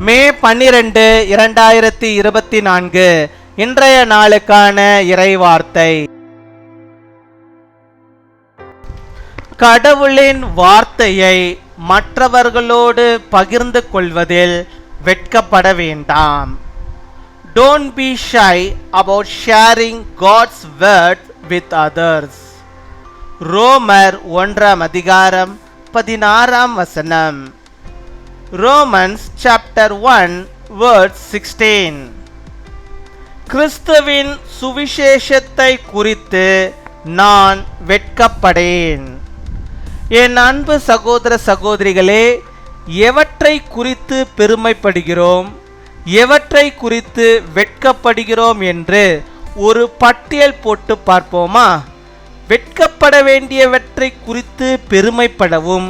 மே 12, 2024 இன்றைய நாளுக்கான இறைவார்த்தை. கடவுளின் வார்த்தையை மற்றவர்களோடு பகிர்ந்து கொள்வதில் வெட்கப்பட வேண்டாம். Don't be shy about sharing God's word with others. ரோமர் 1:16. Romans chapter 1 verse 16. கிறிஸ்துவின் சுவிசேஷத்தை குறித்து நான் வெட்கப்படேன். என் அன்பு சகோதர சகோதரிகளே, எவற்றை குறித்து பெருமைப்படுகிறோம், எவற்றை குறித்து வெட்கப்படுகிறோம் என்று ஒரு பட்டியல் போட்டு பார்ப்போமா? வெட்கப்பட வேண்டியவற்றை குறித்து பெருமைப்படவும்,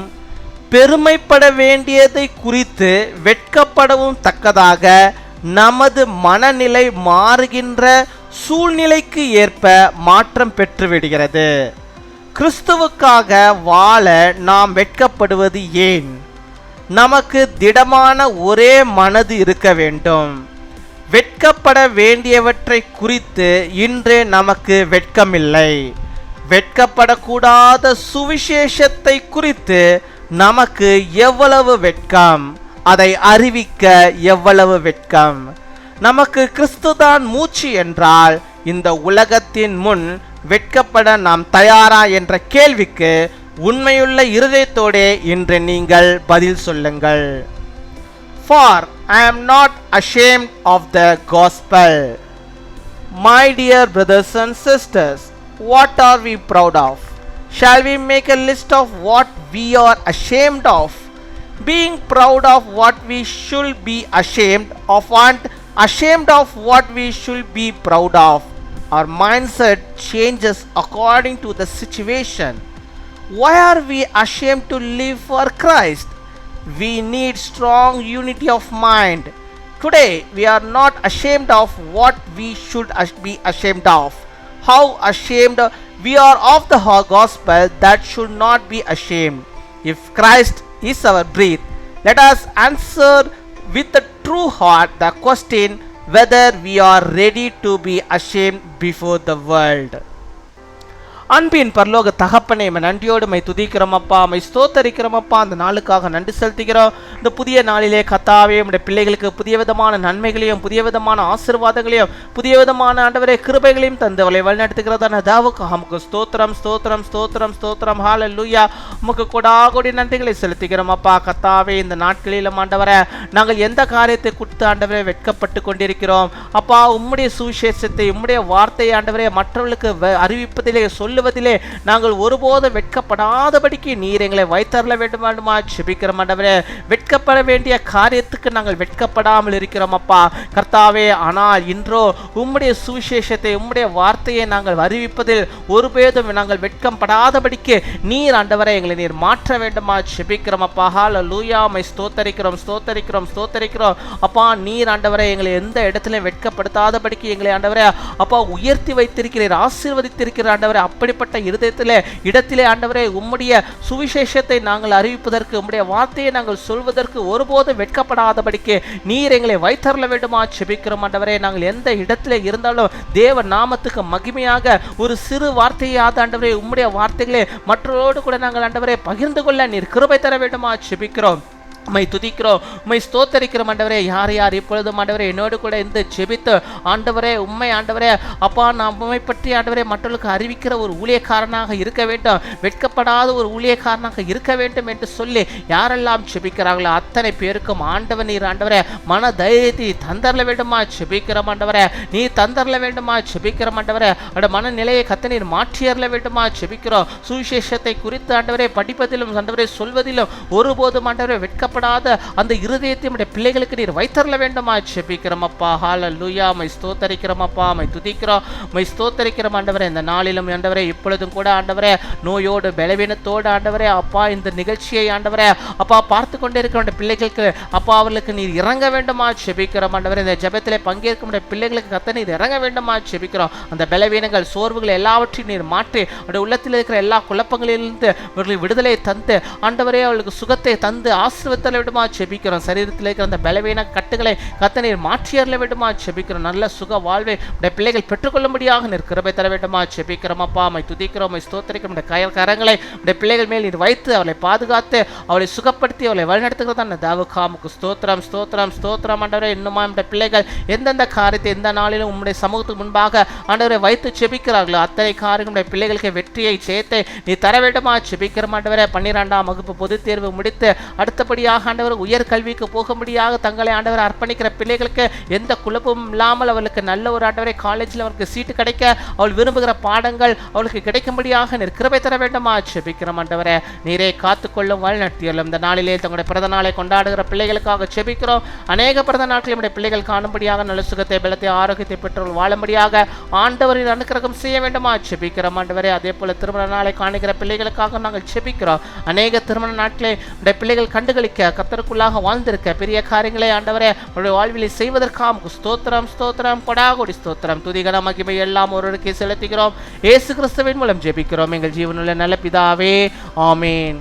பெருமைப்பட வேண்டியதை குறித்து வெட்கப்படவும் தக்கதாக நமது மனநிலை மாறுகின்ற சூழ்நிலைக்கு ஏற்ப மாற்றம் பெற்றுவிடுகிறது. கிறிஸ்துவுக்காக வாழ நாம் வெட்கப்படுவது ஏன்? நமக்கு திடமான ஒரே மனது இருக்க வேண்டும். வெட்கப்பட வேண்டியவற்றை குறித்து இன்று நமக்கு வெட்கமில்லை. வெட்கப்படக்கூடாத சுவிசேஷத்தை குறித்து நமக்கு எவ்வளவு வெட்கம், அதை அறிவிக்க எவ்வளவு வெட்கம். நமக்கு கிறிஸ்துதான் மூச்சு என்றால் இந்த உலகத்தின் முன் வெட்கப்பட நாம் தயாரா என்ற கேள்விக்கு உண்மையுள்ள இருதயத்தோடே இன்று நீங்கள் பதில் சொல்லுங்கள். For I am not ashamed of the gospel. My dear brothers and sisters, what are we proud of? Shall we make a list of what we are ashamed of? Being proud of what we should be ashamed of and ashamed of what we should be proud of. Our mindset changes according to the situation. Why are we ashamed to live for Christ? We need strong unity of mind. Today we are not ashamed of what we should be ashamed of. How ashamed we are of the gospel that should not be ashamed. If Christ is our breath, let us answer with a true heart the question whether we are ready to be ashamed before the world. அன்பின் பரலோக தகப்பனே, நன்றியோடு my துதிக்கிறோம் அப்பா, my ஸ்தோத்தரிக்கிறோம் அப்பா. அந்த நாளுக்காக நன்றி செலுத்துகிறோம். இந்த புதிய நாளிலே கர்த்தாவே, உம்முடைய பிள்ளைகளுக்கு புதிய விதமான நன்மைகளையும் புதிய விதமான ஆசீர்வாதங்களையும் புதிய விதமான ஆண்டவரே கிருபைகளையும் தந்து அவளை வழிநடத்துகிறதான தாவுக்கு நமக்கு ஸ்தோத்திரம் ஸ்தோத்திரம் ஸ்தோத்திரம் ஸ்தோத்திரம். ஹல்லேலூயா. உமக்கு கொடாகொடி நன்றிகளை செலுத்துகிறோம் அப்பா. கர்த்தாவே, இந்த நாட்களிலும் ஆண்டவரே நாங்கள் எந்த காரியத்தை குறித்து ஆண்டவரே வெட்கப்பட்டு கொண்டிருக்கிறோம் அப்பா? உம்முடைய சுவிசேஷத்தை, உம்முடைய வார்த்தையை ஆண்டவரே மற்றவர்களுக்கு அறிவிப்பதிலே சொல்லுவதிலே நாங்கள் ஒருபோதும் வெட்கப்படாதபடிக்கு நீர் எங்களை வைத்தரல வேண்டுமா ஜெபிக்கிறோம் ஆண்டவரே. வெட்கப்பட வேண்டிய காரியத்துக்கு நாங்கள் வெட்கப்படாமல் இருக்கிறோம் அப்பா கர்த்தாவே. ஆனால் இன்றோ உம்முடைய சுவிசேஷத்தை, உம்முடைய வார்த்தையை நாங்கள் அறிவிப்பதில் ஒருபோதும் நாங்கள் வெட்கப்படாதபடிக்கு நீர் ஆண்டவரே எங்களை நீர் மாற்ற வேண்டுமா ஜெபிக்கிறோம் அப்பா. ஹல்லேலூயா. மை ஸ்தோத்தரிக்கிறோம் ஸ்தோத்தரிக்கிறோம் ஸ்தோத்தரிக்கிறோம் அப்பா. நீர் ஆண்டவரே எங்களை எந்த இடத்துல வெட்கப்படுத்தாதபடிக்கு எங்களை ஆண்டவரே அப்பா உயர்த்தி வைத்திருக்கிறீர், ஆசீர்வதித்திருக்கிற ஆண்டவரே. அப்படிப்பட்ட இடத்திலே ஆண்டவரே உம்முடைய சுவிசேஷத்தை நாங்கள் அறிவிப்பதற்கு, உம்முடைய வார்த்தையை நாங்கள் சொல்வதற்கு ஒருபோதும் வெட்கப்படாதபடிக்கு நீர் எங்களை வைத்தரல வேண்டுமா ஜெபிக்கிறோம் ஆண்டவரே. நாங்கள் எந்த இடத்துல இருந்தாலும் தேவ நாமத்துக்கு மகிமையாக ஒரு சிறு வார்த்தையாத ஆண்டவரே உம்முடைய வார்த்தைகளை மற்றவரோடு கூட நாங்கள் ஆண்டவரே பகிர்ந்து கொள்ள நீர் கிருபை தர வேண்டுமா ஜெபிக்கிறோம். உம்மை துதிக்கிறோம், உம்மை ஸ்தோத்தரிக்கிறோம் ஆண்டவரே. யார் யார் இப்பொழுதும் ஆண்டவரே என்னோடு கூட இந்த ஜெபித்து ஆண்டவரே உம்மை ஆண்டவரே அப்பா நான் உம்மை பற்றி ஆண்டவரே மற்றவர்களுக்கு அறிவிக்கிற ஒரு ஊழியக்காரனாக இருக்க வேண்டும், வெட்கப்படாத ஒரு ஊழியக்காரனாக இருக்க வேண்டும் என்று சொல்லி யாரெல்லாம் ஜெபிக்கிறார்களோ அத்தனை பேருக்கும் ஆண்டவர் நீர் ஆண்டவரே மன தைரியத்தை தந்தரல வேண்டுமா ஜெபிக்கிறோம் ஆண்டவரே. நீ தந்தரல வேண்டுமா ஜெபிக்கிறோம் ஆண்டவரே. அவருடைய மனநிலையை கத்த நீர் மாற்றியறல வேண்டுமா ஜெபிக்கிறோம். சுவிசேஷத்தை குறித்து ஆண்டவரே படிப்பதிலும் ஆண்டவரே சொல்வதிலும் ஒருபோதும் ஆண்டவரே வெட்கப்படாத அந்த இருதயத்தை உம்முடைய பிள்ளைகளுக்கு நீர் வைத்தரல வேண்டுமா ஜெபிக்கிறோம் அப்பா. ஹல்லேலூயா. மை ஸ்தோத்தரிக்கிறோம் அப்பா, மை துதிக்கிறோம், மை ஸ்தோத்தரிக்கிறோம் ஆண்டவரே. இந்த நாளிலும் ஆண்டவரே இப்பொழுதும் கூட ஆண்டவரே நோயோடு பலவீனத்தோடு ஆண்டவரே அப்பா இந்த நிகழ்ச்சியை ஆண்டவரே அப்பா பார்த்து கொண்டே இருக்கிற பிள்ளைகளுக்கு அப்பா அவர்களுக்கு நீர் இறங்க வேண்டுமா ஜெபிக்கிறோம் ஆண்டவரே. இந்த ஜெபத்திலே பங்கேற்கும் பிள்ளைகளுக்கு கத்த நீர் இறங்க வேண்டுமா ஜெபிக்கிறோம். அந்த பலவீனங்கள் சோர்வுகள் எல்லாவற்றையும் நீர் மாற்றி அவருடைய உள்ளத்தில் இருக்கிற எல்லா குழப்பங்களிலிருந்து அவர்களுக்கு விடுதலை தந்து ஆண்டவரே அவர்களுக்கு சுகத்தை தந்து ஆசீர்வதி சுகத்தில் விடுமா செபிக்கிறோம். சரீரத்தில் இருக்கிற அந்த பலவீன கட்டுகளை கத்தனீர் மாற்றியறல விடுமா செபிக்கிறோம். நல்ல சுக வாழ்வை உடைய பிள்ளைகள் பெற்றுக்கொள்ளும்படியாக நீர் கிருபை தர விடுமா செபிக்கிறோம். அப்பா மை துதிக்கிறோம், மை ஸ்தோத்திரிக்கிறோம். உடைய கரங்களை உடைய பிள்ளைகள் மேல் நீர் வைத்து அவளை பாதுகாத்து அவளை சுகப்படுத்தி அவளை வழிநடத்துகிறது அந்த தாவுகாமுக்கு ஸ்தோத்திரம் ஸ்தோத்திரம் ஸ்தோத்திரம். ஆண்டவரே, இன்னுமா நம்முடைய பிள்ளைகள் எந்தெந்த காரியத்தை எந்த நாளிலும் உம்முடைய சமூகத்துக்கு முன்பாக ஆண்டவரை வைத்து செபிக்கிறார்களோ அத்தனை காரியங்களுடைய பிள்ளைகளுக்கு வெற்றியை சேர்த்து நீ தர வேண்டுமா செபிக்கிற ஆண்டவரே. 12ஆம் வகுப்பு பொதுத் தேர்வு முடித்து அடுத்தபடியாக ஆண்டவர் உயர்கல்விக்கு போகும்படியாக தங்களை ஆண்டவர் அர்ப்பணிக்கிற பிள்ளைகளுக்கு எந்த குழப்பமும் இல்லாமல் அவளுக்கு நல்ல ஒரு ஆண்டவரை காலேஜில் அவருக்கு சீட்டு கிடைக்க அவள் விரும்புகிற பாடங்கள் அவளுக்கு கிடைக்கும்படியாக நீர் கிருபை தர வேண்டுமா செபிக்கிற ஆண்டவரே. நீரே காத்துக்கொள்ளும் வழிநடத்தியலும் இந்த நாளிலே தங்களுடைய பிறந்த நாளை கொண்டாடுகிற பிள்ளைகளுக்காக செபிக்கிறோம். அநேக பிறந்த நாட்களில் நம்முடைய பிள்ளைகள் காணும்படியாக நல்ல சுகத்தை பலத்தை ஆரோக்கியத்தை பெற்றோர்கள் வாழும்படியாக ஆண்டவரின் அனுக்கிரகம் செய்ய வேண்டுமா செபிக்கிறோம் ஆண்டவரே. அதே போல திருமண நாளை காணுகிற பிள்ளைகளுக்காக நாங்கள் செபிக்கிறோம். அநேக திருமண நாட்களை நம்முடைய பிள்ளைகள் கண்டுகளிக்க கர்த்தருக்குள்ளாக வாழ்ந்திருக்க பெரிய காரியங்களை ஆண்டவரே அவருடைய வாழ்வில் செய்வதற்காக ஸ்தோத்திரம் ஸ்தோத்திரம் கொடாகோடி ஸ்தோத்திரம் துதிகன மகிமை எல்லாம் ஒருவருக்கே செலுத்துகிறோம். இயேசு கிறிஸ்துவின் மூலம் ஜெபிக்கிறோம் எங்கள் ஜீவனுள்ள நல்ல பிதாவே, ஆமீன்.